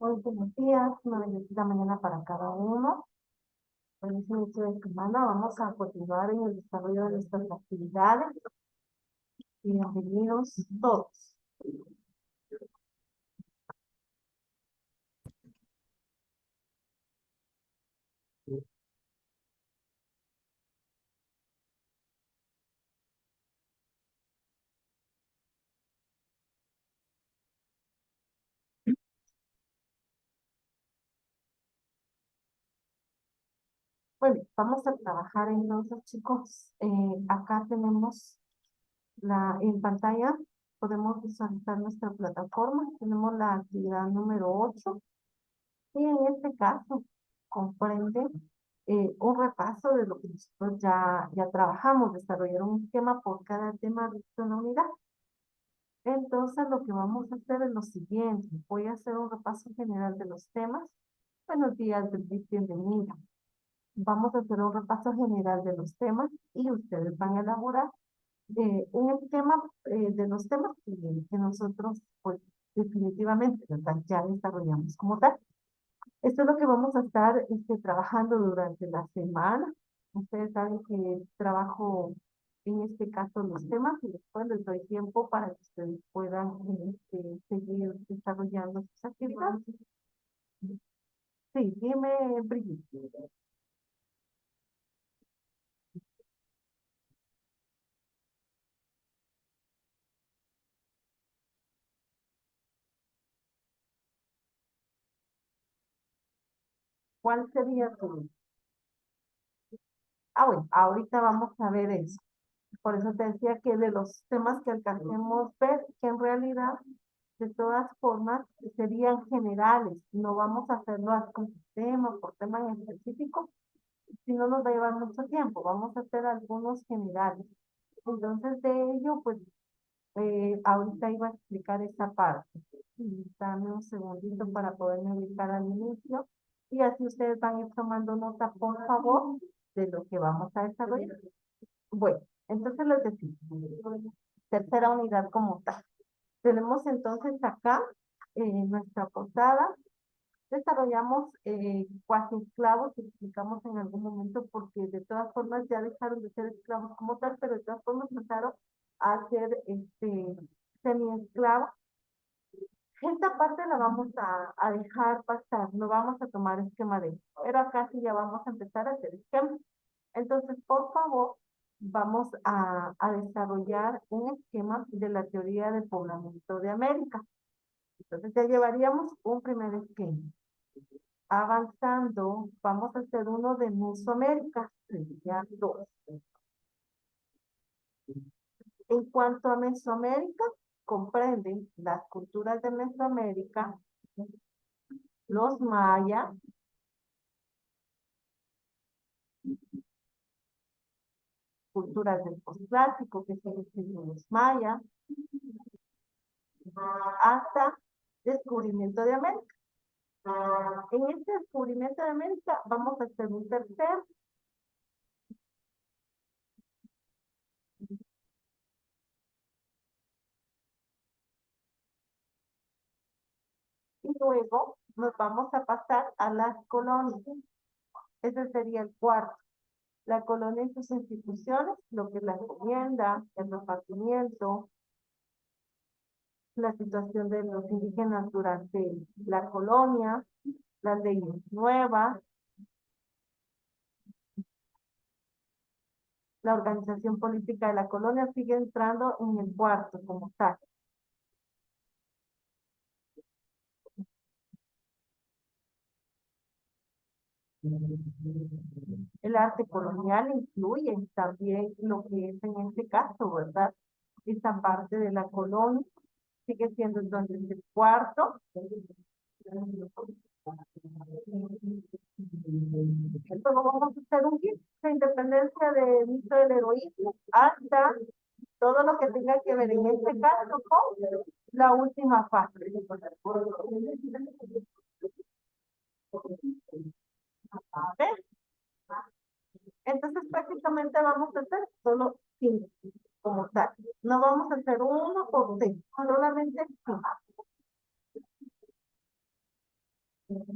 Muy buenos días, una bendecida mañana para cada uno. En este inicio de semana vamos a continuar en el desarrollo de nuestras actividades. Bienvenidos todos. Bueno, vamos a trabajar entonces, chicos. Acá tenemos en pantalla, podemos visualizar nuestra plataforma. Tenemos la actividad número 8 y en este caso comprende un repaso de lo que nosotros ya trabajamos, desarrollar un esquema por cada tema de una unidad. Entonces, lo que vamos a hacer es lo siguiente. Voy a hacer un repaso general de los temas. Buenos días, Brigitte, bienvenida. Vamos a hacer un repaso general de los temas y ustedes van a elaborar un esquema de los temas que nosotros, pues, definitivamente, ¿verdad? Ya desarrollamos como tal. Esto es lo que vamos a estar trabajando durante la semana. Ustedes saben que trabajo en este caso los temas y después les doy tiempo para que ustedes puedan seguir desarrollando sus actividades. Sí, dime, Brigitte, ¿cuál sería tu? Ah, bueno, ahorita vamos a ver eso. Por eso te decía que de los temas que alcancemos ver, que en realidad, de todas formas, serían generales. No vamos a hacerlo así como por tema en específico, si no nos va a llevar mucho tiempo. Vamos a hacer algunos generales. Entonces, de ello, pues, ahorita iba a explicar esa parte. Dame un segundito para poderme ubicar al inicio. Y así ustedes van a ir tomando nota, por favor, de lo que vamos a desarrollar. Bueno, entonces les decimos, tercera unidad como tal. Tenemos entonces acá nuestra portada. Desarrollamos cuasi esclavos, que explicamos en algún momento, porque de todas formas ya dejaron de ser esclavos como tal, pero de todas formas pasaron a ser semi-esclavos. Esta parte la vamos a dejar pasar, no vamos a tomar esquema de eso, pero acá sí ya vamos a empezar a hacer esquema. Entonces, por favor, vamos a desarrollar un esquema de la teoría del poblamiento de América. Entonces ya llevaríamos un primer esquema. Avanzando, vamos a hacer uno de Mesoamérica, ya dos. En cuanto a Mesoamérica, comprenden las culturas de Mesoamérica, los mayas, culturas del posclásico, que siguen siendo los mayas, hasta descubrimiento de América. En este descubrimiento de América vamos a hacer un tercer. Y luego nos vamos a pasar a las colonias. Ese sería el cuarto. La colonia y sus instituciones, lo que es la encomienda, el repartimiento, la situación de los indígenas durante la colonia, las leyes nuevas, la organización política de la colonia sigue entrando en el cuarto como tal. El arte colonial incluye también lo que es en este caso, ¿verdad? Esta parte de la colonia sigue siendo entonces el cuarto. Entonces vamos a hacer un kit de independencia de mito del heroísmo hasta todo lo que tenga que ver en este caso con la última fase. ¿Vale? Entonces prácticamente vamos a hacer solo 5 como tal. No vamos a hacer uno por 6, solamente 5.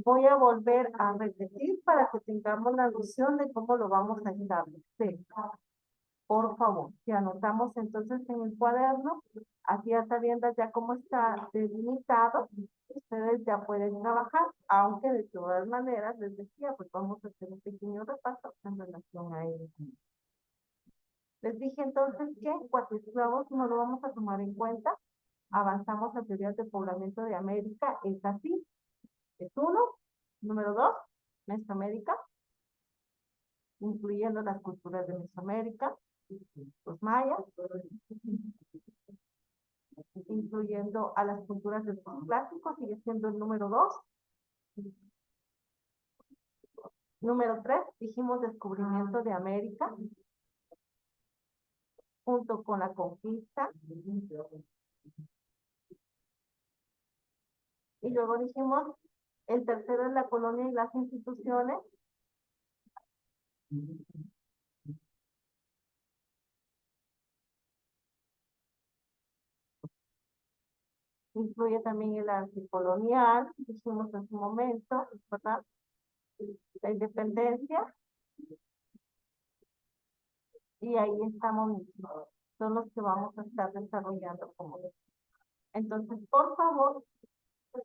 Voy a volver a repetir para que tengamos la noción de cómo lo vamos a establecer. Por favor, si anotamos entonces en el cuaderno, así ya sabiendo ya cómo está delimitado, ustedes ya pueden trabajar, aunque de todas maneras, les decía, pues vamos a hacer un pequeño repaso en relación a ello. Les dije entonces que cuatro esclavos no lo vamos a tomar en cuenta. Avanzamos a teorías de poblamiento de América, es así, es uno. Número dos, Mesoamérica, incluyendo las culturas de Mesoamérica, los mayas, incluyendo a las culturas de los clásicos, sigue siendo el número dos. Número tres, dijimos descubrimiento de América, junto con la conquista. Y luego dijimos, el tercero es la colonia y las instituciones. Incluye también el arte colonial, dijimos en su momento, ¿verdad? La independencia, y ahí estamos, son los que vamos a estar desarrollando como. Entonces, por favor,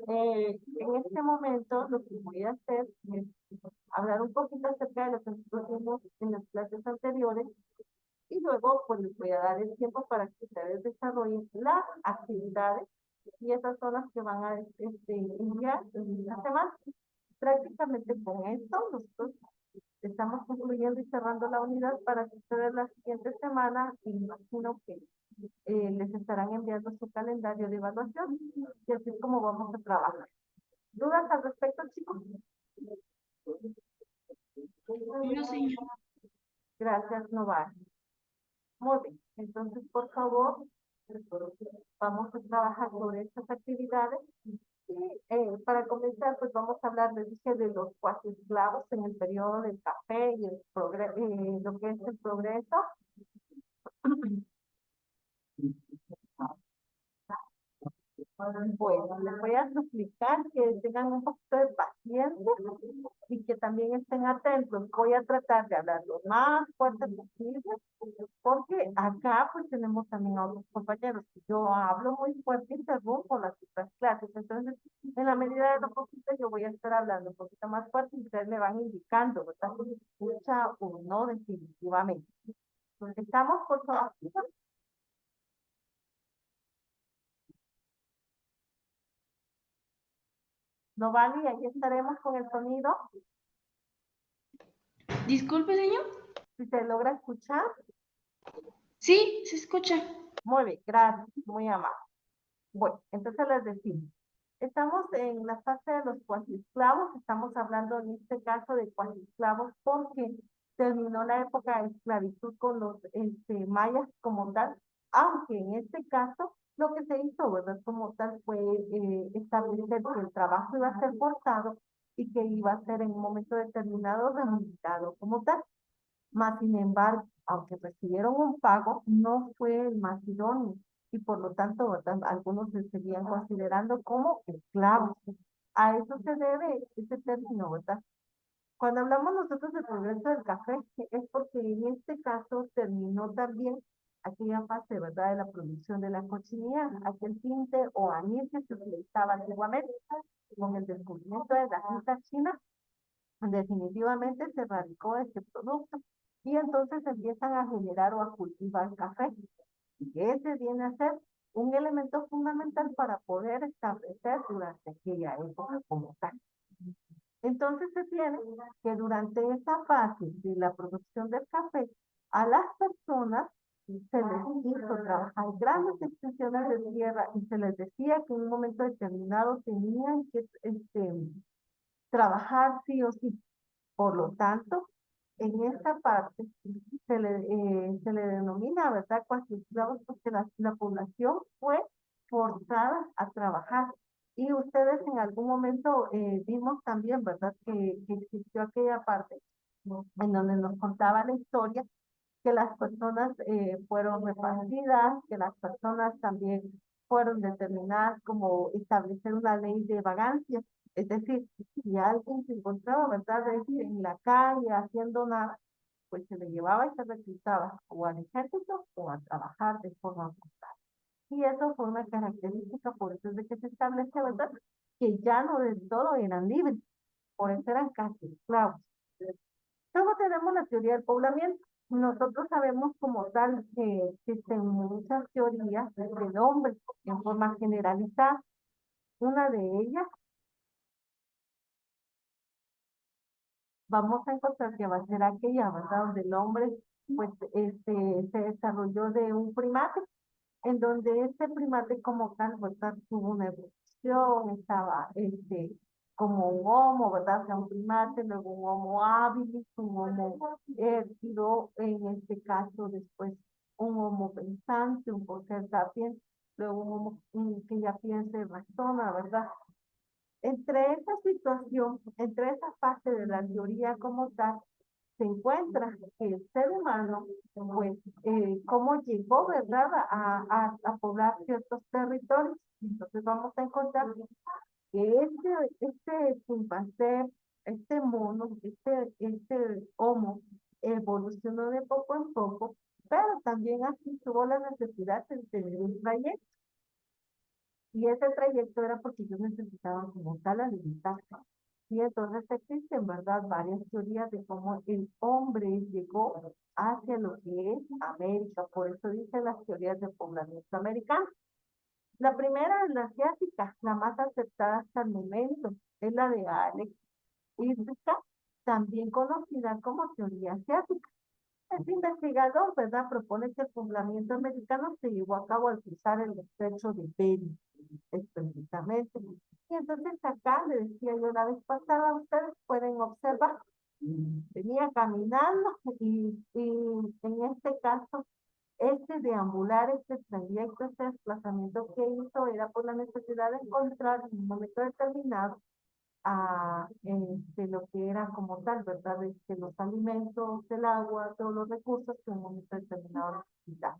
en este momento lo que voy a hacer es hablar un poquito acerca de lo que nosotros vimos en las clases anteriores y luego pues les voy a dar el tiempo para que ustedes desarrollen las actividades y esas son las que van a enviar en esta semana. Prácticamente con esto nosotros estamos concluyendo y cerrando la unidad para que ustedes la siguiente semana, imagino que les estarán enviando su calendario de evaluación y así es como vamos a trabajar. ¿Dudas al respecto, chicos? No, señor. Gracias, Novar. Muy bien, entonces por favor, vamos a trabajar sobre estas actividades. Y para comenzar, pues vamos a hablar, les dije, de los cuatro esclavos en el periodo del café y el lo que es el progreso. Bueno, les voy a suplicar que tengan un poquito de paciencia y que también estén atentos. Voy a tratar de hablar lo más fuerte posible, porque acá pues tenemos también a otros compañeros. Yo hablo muy fuerte y interrumpo las otras clases. Entonces, en la medida de lo posible, yo voy a estar hablando un poquito más fuerte y ustedes me van indicando, ¿verdad? Si se escucha o no definitivamente. ¿Estamos, por favor? ¿No vale? Ahí estaremos con el sonido. Disculpe, señor. Si se logra escuchar. Sí, se escucha. Muy bien, gracias, muy amable. Bueno, entonces les decimos, estamos en la fase de los cuasiesclavos, estamos hablando en este caso de cuasiesclavos porque terminó la época de esclavitud con los mayas como tal, aunque en este caso lo que se hizo, ¿verdad? Como tal fue establecer que el trabajo iba a ser forzado y que iba a ser en un momento determinado remunerado como tal. Más sin embargo, aunque recibieron un pago, no fue el más idóneo y por lo tanto, ¿verdad? Algunos se seguían considerando como esclavos. A eso se debe ese término, ¿verdad? Cuando hablamos nosotros del progreso del café, es porque en este caso terminó también aquella fase, ¿verdad?, de la producción de la cochinilla, aquel tinte o anís que se utilizaba antiguamente con el descubrimiento de la tinta china, definitivamente se radicó este producto y entonces empiezan a generar o a cultivar café. Y ese viene a ser un elemento fundamental para poder establecer durante aquella época como tal. Entonces se tiene que durante esa fase de la producción del café, a las personas se les hizo trabajar grandes extensiones de tierra y se les decía que en un momento determinado tenían que trabajar sí o sí. Por lo tanto, en esta parte se le denomina, ¿verdad?, cuasiesclavos porque la población fue forzada a trabajar. Y ustedes en algún momento vimos también, ¿verdad?, que existió aquella parte, ¿no?, en donde nos contaba la historia que las personas fueron repartidas, que las personas también fueron determinadas como establecer una ley de vagancia Es decir, si alguien se encontraba, ¿verdad? En la calle haciendo nada, pues se le llevaba y se reclutaba o al ejército o a trabajar de forma voluntaria. Y eso fue una característica, por eso es de que se establece, ¿verdad? Que ya no del todo eran libres, por eso eran casi esclavos. Luego tenemos la teoría del poblamiento. Nosotros sabemos como tal que existen muchas teorías del hombre en forma generalizada. Una de ellas vamos a encontrar que va a ser aquella, ¿verdad? Donde el hombre pues se desarrolló de un primate, en donde este primate como tal, ¿verdad? Tuvo una evolución, estaba como un homo, ¿verdad? O sea, un primate, luego un homo habilis, un homo erguido, en este caso después un homo pensante, un ser sapiens, luego un homo que ya piensa y razona, ¿verdad? Entre esa situación, entre esa fase de la teoría como tal, se encuentra que el ser humano, pues, cómo llegó, ¿verdad?, a poblar ciertos territorios. Entonces vamos a encontrar que este chimpancé, este mono, este homo, evolucionó de poco en poco, pero también así tuvo la necesidad de tener un trayecto. Y ese trayecto era porque ellos necesitaban como tal alimentarse. Y entonces existen, ¿verdad?, varias teorías de cómo el hombre llegó hacia lo que es América. Por eso dicen las teorías de poblamiento americano. La primera es la asiática, la más aceptada hasta el momento, es la de Alex Isika, también conocida como teoría asiática. Este investigador, ¿verdad?, propone que el poblamiento americano se llevó a cabo al cruzar el estrecho de Bering, específicamente. Y entonces acá, le decía yo la vez pasada, ustedes pueden observar, venía caminando y en este caso, este deambular, este trayecto, este desplazamiento que hizo era por la necesidad de encontrar en un momento determinado lo que era como tal, ¿verdad? Los alimentos, el agua, todos los recursos que en un momento determinado necesitaba.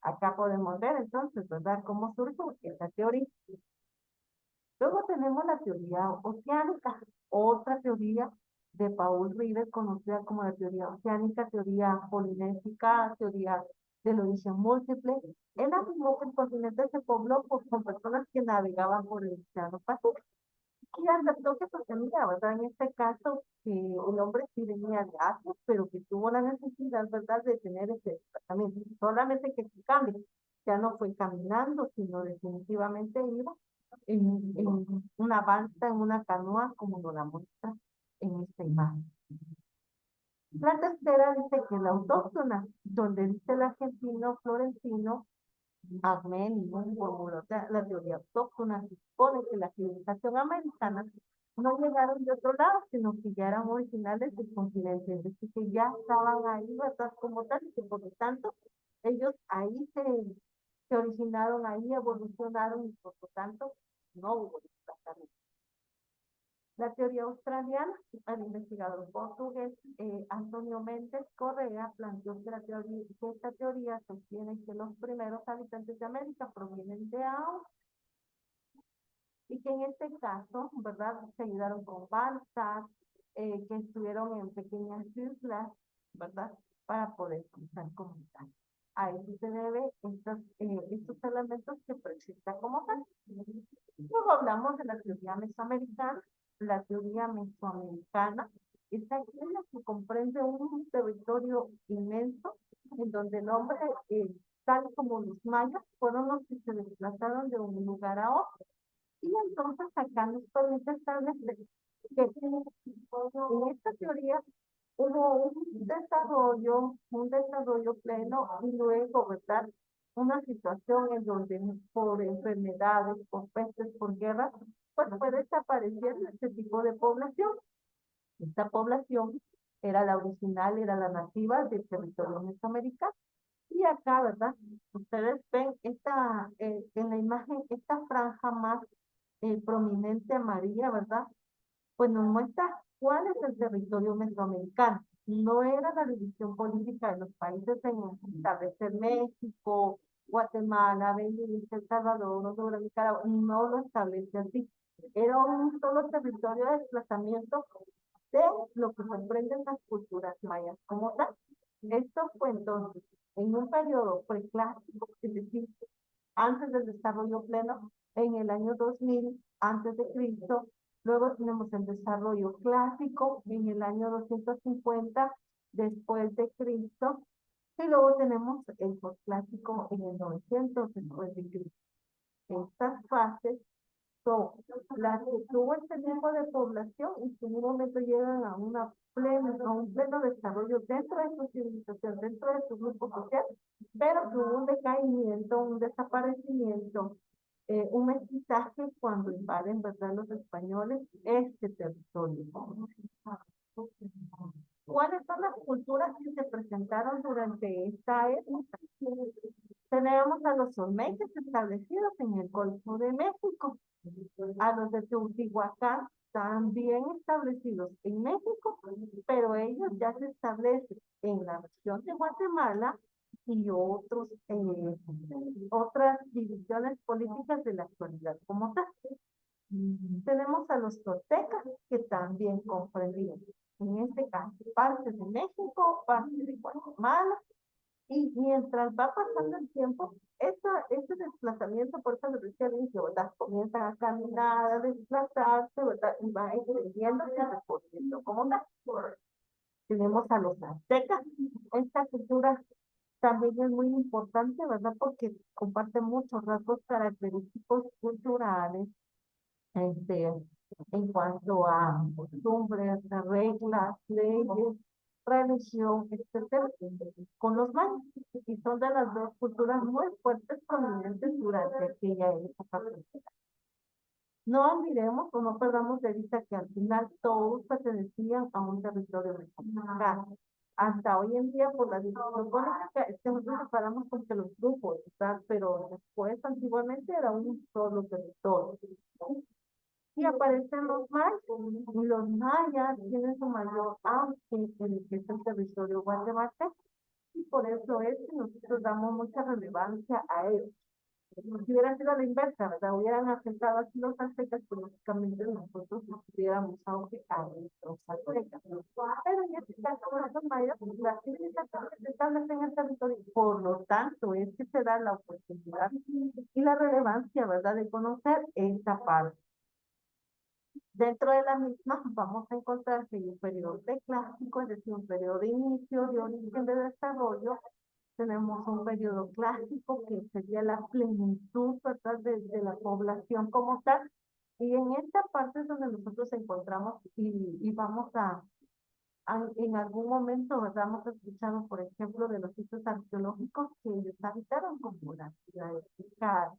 Acá podemos ver entonces, ¿verdad?, cómo surge esta teoría. Luego tenemos la teoría oceánica, otra teoría de Paul Rivet, conocida como la teoría oceánica, teoría polinésica, teoría del origen múltiple. Él afirmó que el continente se pobló con personas que navegaban por el Océano Pacífico. Y aceptó que sostenía, ¿verdad? En este caso, que el hombre sí venía de Asia, pero que tuvo la necesidad, ¿verdad?, de tener ese desplazamiento. Solamente que su cambio ya no fue caminando, sino definitivamente iba en una balsa, en una canoa, como nos la muestra en esta imagen. La tercera dice que la autóctona, donde dice el argentino Florentino Agmen, formuló la teoría autóctona, que supone que la civilización americana no llegaron de otro lado, sino que ya eran originales del continente, es decir, que ya estaban ahí, ¿verdad?, como tal, y que por lo tanto ellos ahí se originaron, ahí evolucionaron, y por lo tanto no hubo desplazamiento. La teoría australiana, el investigador portugués Antonio Méndez Correa planteó que esta teoría sostiene que los primeros habitantes de América provienen de Australia y que en este caso, ¿verdad?, se ayudaron con balsas, que estuvieron en pequeñas islas, ¿verdad?, para poder cruzar como tal. A eso se debe estos elementos que presentan como tal. Luego hablamos de la teoría mesoamericana. La teoría mesoamericana es aquella que comprende un territorio inmenso en donde el hombre, tal como los mayas, fueron los que se desplazaron de un lugar a otro. Y entonces acá nos permite establecer que en esta teoría hubo un desarrollo pleno y luego, ¿verdad?, una situación en donde por enfermedades, por pestes, por guerras, pues fue desapareciendo este tipo de población. Esta población era la original, era la nativa del territorio mesoamericano. Y acá, ¿verdad?, ustedes ven en la imagen, esta franja más prominente amarilla, ¿verdad?, pues nos muestra cuál es el territorio mesoamericano. No era la división política de los países en establecer México, Guatemala, Belice, El Salvador, Honduras, Nicaragua, no lo establece así. Era un solo territorio de desplazamiento de lo que comprenden las culturas mayas como tal. Esto fue entonces en un periodo preclásico, es decir, antes del desarrollo pleno, en el año 2000 antes de Cristo. Luego tenemos el desarrollo clásico en el año 250 después de Cristo. Y luego tenemos el posclásico en el 900 después de Cristo. Estas fases son las que tuvo este tipo de población y que en un momento llegan a un pleno desarrollo dentro de su civilización, dentro de su grupo social, pero que hubo un decaimiento, un desaparecimiento, un mestizaje cuando invaden, ¿verdad?, los españoles este territorio. ¿Cuáles son las culturas que se presentaron durante esta época? Tenemos a los olmecas establecidos en el Golfo de México, a los de Teotihuacán también establecidos en México, pero ellos ya se establecen en la región de Guatemala y otras divisiones políticas de la actualidad como tal. Tenemos a los toltecas que también comprendían, en este caso, parte de México, parte de Guatemala, y mientras va pasando el tiempo, este desplazamiento, por eso lo decía al inicio, ¿verdad? Comienzan a caminar, a desplazarse, ¿verdad? Y va extendiéndose, recorriendo como tal. Tenemos a los aztecas. Esta cultura también es muy importante, ¿verdad? Porque comparte muchos rasgos característicos culturales, este, en cuanto a costumbres, reglas, leyes, religión, etcétera, con los mayas. Y son de las dos culturas muy fuertes convivientes durante aquella época. No olvidemos o no perdamos de vista que al final todos pertenecían a un territorio mexicano. Hasta hoy en día, por la división política, es que nosotros separamos como que los grupos, ¿verdad? Pero después, antiguamente, era un solo territorio. Y aparecen los mayas. Y los mayas tienen su mayor auge en el que es el territorio guatemalteco. Y por eso es que nosotros damos mucha relevancia a ellos. Si hubiera sido la inversa, ¿verdad? Hubieran aceptado así los aztecas, políticamente nosotros nos hubiéramos auge a nuestros aztecas. Pero en este caso, los mayas, las civilizaciones se establecen en el territorio, por lo tanto, es que se da la oportunidad y la relevancia, ¿verdad?, de conocer esta parte. Dentro de la misma vamos a encontrar que hay un periodo preclásico, es decir, un periodo de inicio, de origen, de desarrollo. Tenemos un periodo clásico que sería la plenitud, ¿verdad?, de la población como tal. Y en esta parte es donde nosotros encontramos y vamos en algún momento, ¿verdad?, hemos escuchado, por ejemplo, de los sitios arqueológicos que ellos habitaron, como la ciudad de Tikal,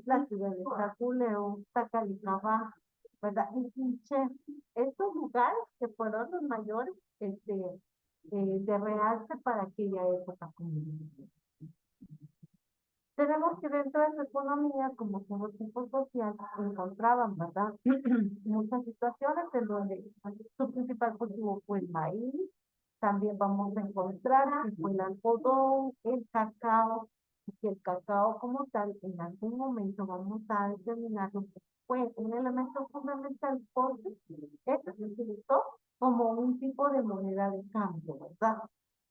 la ciudad de Taculeo, Tacalicabá, ¿verdad? Y Quiché, estos lugares que fueron los mayores de realce para aquella época. Tenemos que dentro de su economía, como todo tipo social, encontraban, ¿verdad?, muchas situaciones en donde su principal cultivo fue el maíz. También vamos a encontrar que fue el algodón, el cacao, y que el cacao como tal, en algún momento vamos a determinarlo que fue un elemento fundamental porque esto se utilizó como un tipo de moneda de cambio, ¿verdad?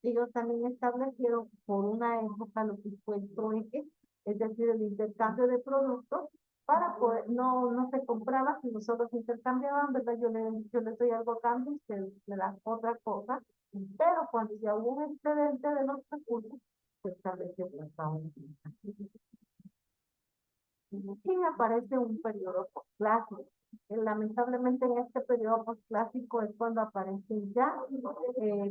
Ellos también establecieron por una época lo que fue el trueque, es decir, el intercambio de productos para poder, no se compraba, sino solo se intercambiaban, ¿verdad? Yo le doy algo a cambio y usted me da otra cosa, pero cuando ya hubo un excedente de los recursos, se estableció un y aparece un periodo postclásico. Lamentablemente en este periodo postclásico es cuando aparecen ya,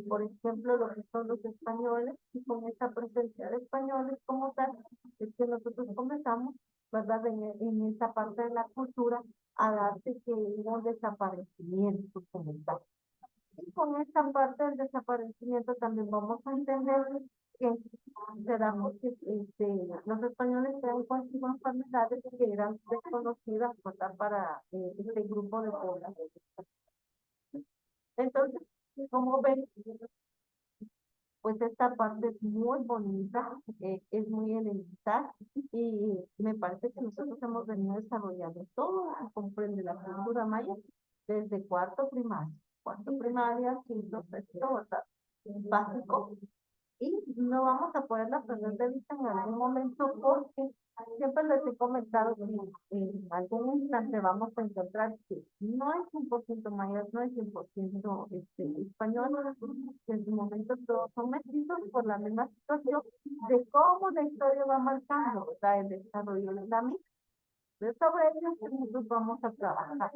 por ejemplo, lo que son los españoles, y con esta presencia de españoles como tal, es que nosotros comenzamos, ¿verdad?, en esta parte de la cultura a darse que hubo un desaparecimiento como tal. Y con esta parte del desaparecimiento también vamos a entender que se da porque los españoles traen consigo enfermedades que eran desconocidas, ¿verdad?, para este grupo de población. Entonces, como ven, pues esta parte es muy bonita, es muy elemental y me parece que nosotros hemos venido desarrollando todo lo que comprende la cultura maya desde cuarto primaria, quinto, sexto, ¿verdad? Básico, y no vamos a poderla perder de vista en algún momento porque siempre les he comentado que en algún instante vamos a encontrar que no es 100% maya, no es 100% español, que en su momento todos son mestizos por la misma situación de cómo la historia va marcando, ¿verdad? El desarrollo de la misma. De sobre ello nosotros vamos a trabajar.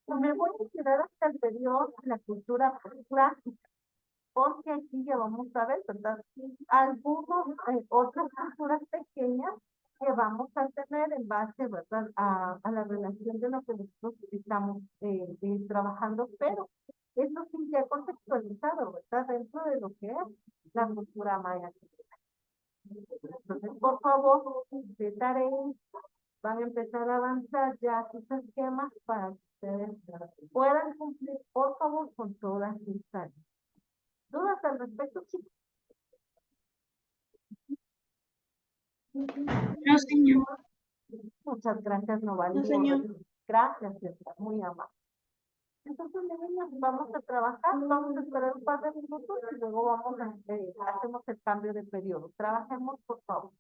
Me voy a quedar hasta el periodo de la cultura clásica porque aquí ya vamos a ver, ¿verdad? Algunos, otras culturas pequeñas que vamos a tener en base, ¿verdad? A la relación de lo que nosotros estamos trabajando, pero eso sí ya contextualizado, ¿verdad? Dentro de lo que es la cultura maya. Entonces, por favor, de tarea, van a empezar a avanzar ya sus esquemas para que ustedes puedan cumplir, por favor, con todas estas dudas al respecto, chicos. No, señor. Muchas gracias, Novali. No, señor. Gracias, está muy amable. Entonces, niñas, vamos a trabajar, vamos a esperar un par de minutos y luego vamos a, hacemos el cambio de periodo. Trabajemos, por favor.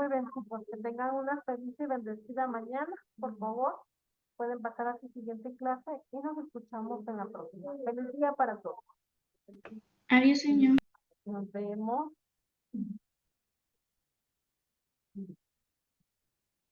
Muy bien, pues que tengan una feliz y bendecida mañana, por favor. pueden pasar a su siguiente clase y nos escuchamos en la próxima. Feliz día para todos. Adiós, señor. Nos vemos.